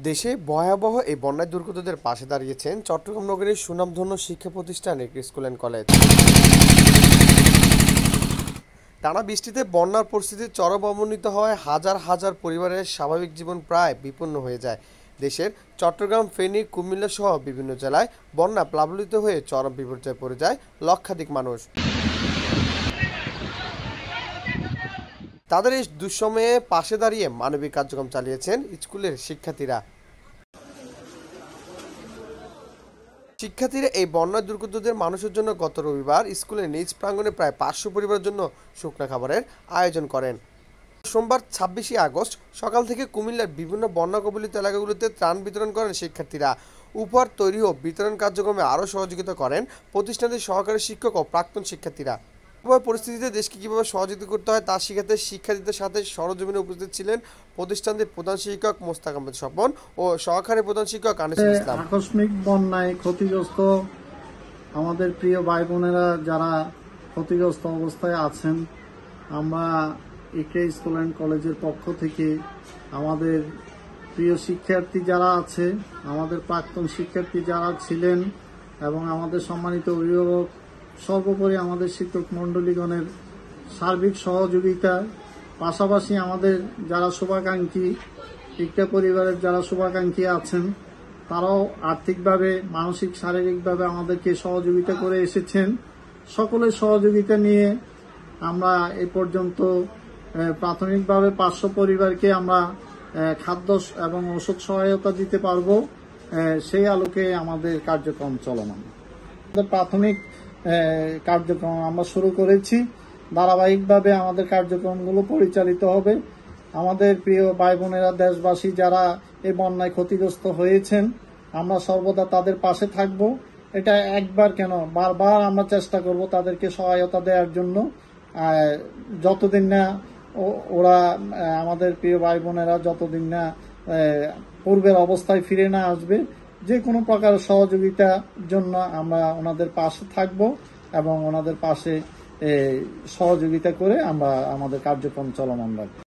দেশে ভয়াবহ এই বন্যায় দুর্গতদের পাশে দাঁড়িয়েছেন চট্টগ্রাম নগরীর সুনামধন্য শিক্ষা প্রতিষ্ঠান একটি স্কুল অ্যান্ড কলেজ। টানা বৃষ্টিতে বন্যার পরিস্থিতি চরম অবনতি হওয়ায় হাজার হাজার পরিবারের স্বাভাবিক জীবন প্রায় বিপন্ন হয়ে যায়। দেশের চট্টগ্রাম, ফেনী, কুমিল্লা সহ বিভিন্ন জেলায় বন্যা প্লাবিত হয়ে চরম বিপর্যয়ে পড়ে যায় লক্ষাধিক মানুষ। তাদের এই দুঃসময়ে পাশে দাঁড়িয়ে মানবিক কার্যক্রম চালিয়েছেন স্কুলের শিক্ষার্থীরা। এই বন্যা দুর্গতদের মানুষের জন্য গত রবিবার স্কুলের নিজ প্রাঙ্গণে প্রায় 500 পরিবারের জন্য শুকনা খাবারের আয়োজন করেন। সোমবার 26 আগস্ট সকাল থেকে কুমিল্লার বিভিন্ন বন্যা কবলিত এলাকাগুলোতে ত্রাণ বিতরণ করেন শিক্ষার্থীরা। উপহার তৈরি ও বিতরণ কার্যক্রমে আরও সহযোগিতা করেন প্রতিষ্ঠানের সহকারী শিক্ষক ও প্রাক্তন শিক্ষার্থীরা। পরিস্থিতিতে দেশকে কীভাবে সহযোগিতা করতে হয় তা শিখাতে শিক্ষার্থীদের সাথে সরজমিনে উপস্থিত ছিলেন প্রতিষ্ঠানটির প্রধান শিক্ষক মোস্তাক আহমেদ স্বপন ও সহকারী প্রধান শিক্ষক আনিসুল ইসলাম। আকস্মিক বন্যায় ক্ষতিগ্রস্ত আমাদের প্রিয় ভাই বোনেরা যারা ক্ষতিগ্রস্ত অবস্থায় আছেন, আমরা একে স্কুল অ্যান্ড কলেজের পক্ষ থেকে আমাদের প্রিয় শিক্ষার্থী যারা আছে, আমাদের প্রাক্তন শিক্ষার্থী যারা ছিলেন এবং আমাদের সম্মানিত অভিভাবক, সর্বোপরি আমাদের শিক্ষক মণ্ডলীগণের সার্বিক সহযোগিতা, পাশাপাশি আমাদের যারা শুভাকাঙ্ক্ষী, শিক্ষা পরিবারের যারা শুভাকাঙ্ক্ষী আছেন, তারাও আর্থিকভাবে, মানসিক, শারীরিকভাবে আমাদেরকে সহযোগিতা করে এসেছেন। সকলের সহযোগিতা নিয়ে আমরা এ পর্যন্ত প্রাথমিকভাবে 500 পরিবারকে আমরা খাদ্য এবং ওষুধ সহায়তা দিতে পারবো। সেই আলোকে আমাদের কার্যক্রম চলমান। প্রাথমিক কার্যক্রম আমরা শুরু করেছি, ধারাবাহিকভাবে আমাদের কার্যক্রমগুলো পরিচালিত হবে। আমাদের প্রিয় ভাই বোনেরা, দেশবাসী যারা এই বন্যায় ক্ষতিগ্রস্ত হয়েছেন, আমরা সর্বদা তাদের পাশে থাকব। এটা একবার কেন, বারবার আমরা চেষ্টা করব তাদেরকে সহায়তা দেওয়ার জন্য। যতদিন না ওরা, আমাদের প্রিয় ভাই বোনেরা যতদিন না পূর্বের অবস্থায় ফিরে না আসবে, যে কোনো প্রকার সহযোগিতার জন্য আমরা ওনাদের পাশে থাকব এবং ওনাদের পাশে সহযোগিতা করে আমরা আমাদের কার্যক্রম চলমান রাখব।